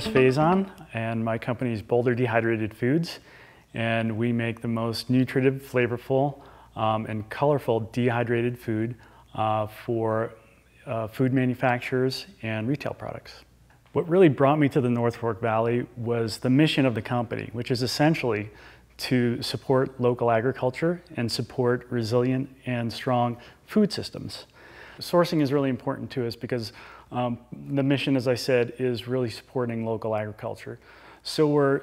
Faison, and my company is Boulder Dehydrated Foods, and we make the most nutritive, flavorful, and colorful dehydrated food for food manufacturers and retail products. What really brought me to the North Fork Valley was the mission of the company, which is essentially to support local agriculture and support resilient and strong food systems. Sourcing is really important to us because the mission, as I said, is really supporting local agriculture. So we're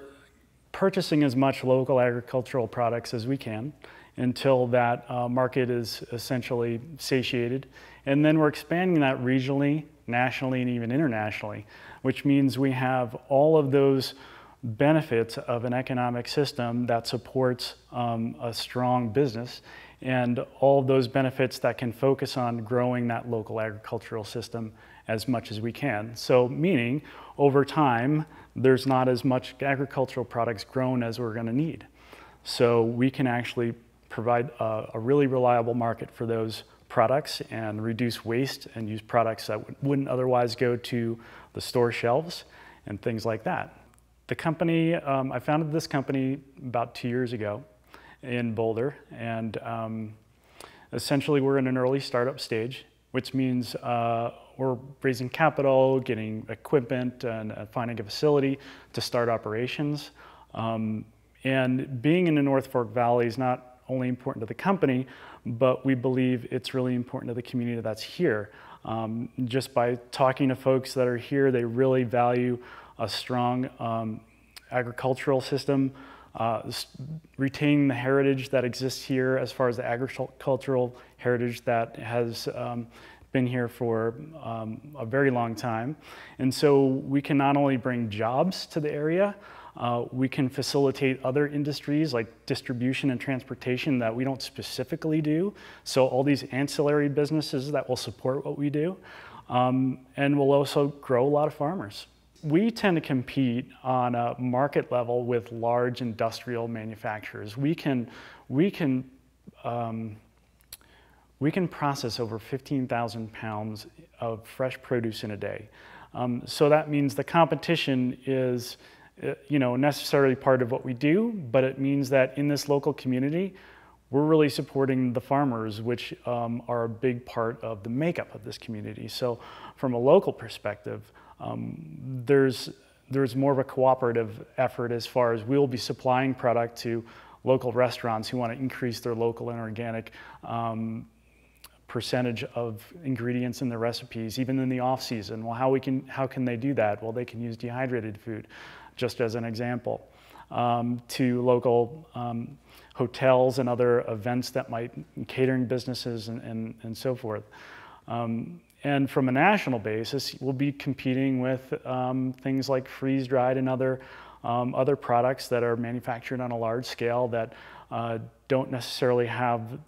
purchasing as much local agricultural products as we can until that market is essentially satiated. And then we're expanding that regionally, nationally, and even internationally, which means we have all of those benefits of an economic system that supports a strong business, and all of those benefits that can focus on growing that local agricultural system as much as we can. So meaning, over time, there's not as much agricultural products grown as we're gonna need. So we can actually provide a really reliable market for those products and reduce waste and use products that wouldn't otherwise go to the store shelves and things like that. The company, I founded this company about 2 years ago in Boulder, and essentially we're in an early startup stage, which means we're raising capital, getting equipment, and finding a facility to start operations. And being in the North Fork Valley is not only important to the company, but we believe it's really important to the community that's here. Just by talking to folks that are here, they really value a strong agricultural system, retaining the heritage that exists here as far as the agricultural heritage that has been here for a very long time. And so we can not only bring jobs to the area, we can facilitate other industries like distribution and transportation that we don't specifically do. So all these ancillary businesses that will support what we do, and we'll also grow a lot of farmers. We tend to compete on a market level with large industrial manufacturers. We can process over 15,000 pounds of fresh produce in a day. So that means the competition is necessarily part of what we do, but it means that in this local community, we're really supporting the farmers, which are a big part of the makeup of this community. So from a local perspective, there's more of a cooperative effort as far as we'll be supplying product to local restaurants who want to increase their local and organic percentage of ingredients in their recipes, even in the off season. Well, how can they do that? Well, they can use dehydrated food, just as an example, to local hotels and other events that might, catering businesses and so forth. And from a national basis, we'll be competing with things like freeze-dried and other products that are manufactured on a large scale that don't necessarily have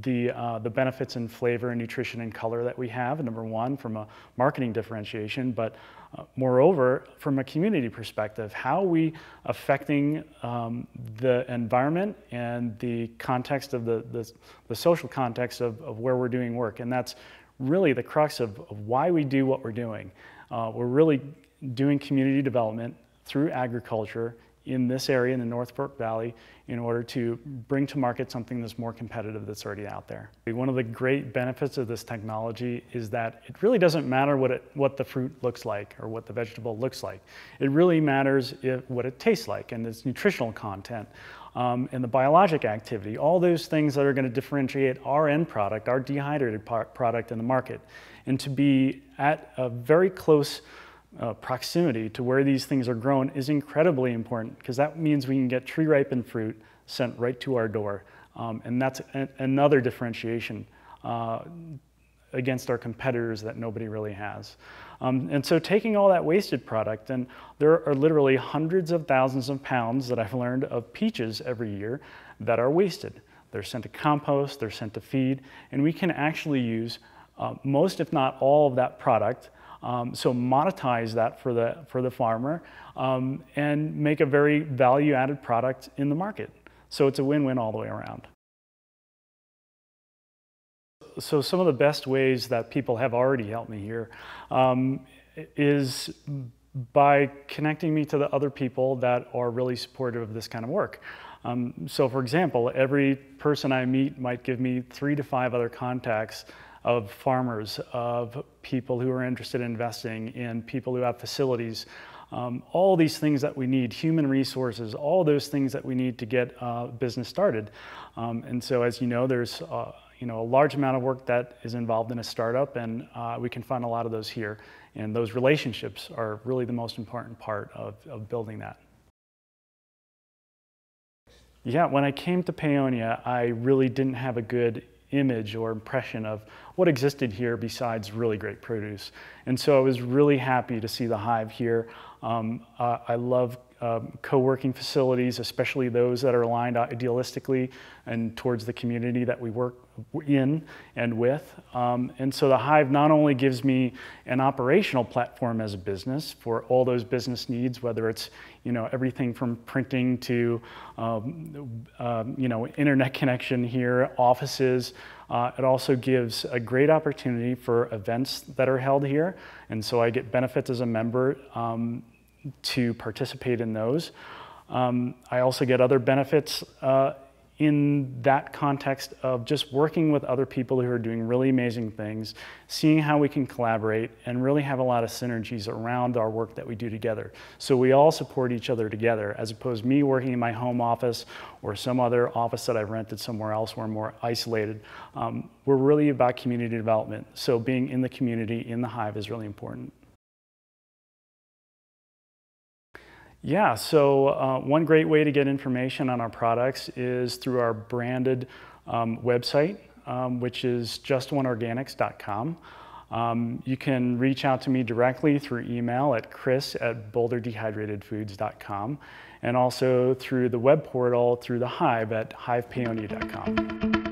the benefits in flavor and nutrition and color that we have, number one, from a marketing differentiation, but moreover, from a community perspective, how are we affecting the environment and the context of the social context of where we're doing work. And that's really the crux of why we do what we're doing. We're really doing community development through agriculture in this area in the North Fork Valley in order to bring to market something that's more competitive that's already out there. One of the great benefits of this technology is that it really doesn't matter what the fruit looks like or what the vegetable looks like. It really matters what it tastes like and its nutritional content and the biologic activity, all those things that are going to differentiate our end product, our dehydrated product in the market. And to be at a very close proximity to where these things are grown is incredibly important, because that means we can get tree-ripened fruit sent right to our door. And that's another differentiation against our competitors that nobody really has. And so taking all that wasted product, and there are literally hundreds of thousands of pounds that I've learned of peaches every year that are wasted. They're sent to compost, they're sent to feed, and we can actually use most, if not all, of that product. So monetize that for the farmer and make a very value-added product in the market. So it's a win-win all the way around. So some of the best ways that people have already helped me here is by connecting me to the other people that are really supportive of this kind of work. So for example, every person I meet might give me 3 to 5 other contacts of farmers, of people who are interested in investing, in people who have facilities, all these things that we need, human resources, all those things that we need to get business started. And so as you know, there's a large amount of work that is involved in a startup, and we can find a lot of those here. And those relationships are really the most important part of building that. Yeah, when I came to Paonia, I really didn't have a good image or impression of what existed here besides really great produce. And so I was really happy to see the Hive here. I love co-working facilities, especially those that are aligned idealistically and towards the community that we work in and with. And so the Hive not only gives me an operational platform as a business for all those business needs, whether it's everything from printing to internet connection here, offices. It also gives a great opportunity for events that are held here, and so I get benefits as a member to participate in those. I also get other benefits in that context of just working with other people who are doing really amazing things, seeing how we can collaborate and really have a lot of synergies around our work that we do together. So we all support each other together, as opposed to me working in my home office or some other office that I've rented somewhere else where I'm more isolated. We're really about community development. So being in the community, in the Hive, is really important. Yeah, so one great way to get information on our products is through our branded website, which is justoneorganics.com. You can reach out to me directly through email at chris@boulderdehydratedfoods.com, and also through the web portal through the Hive at hivepaonia.com.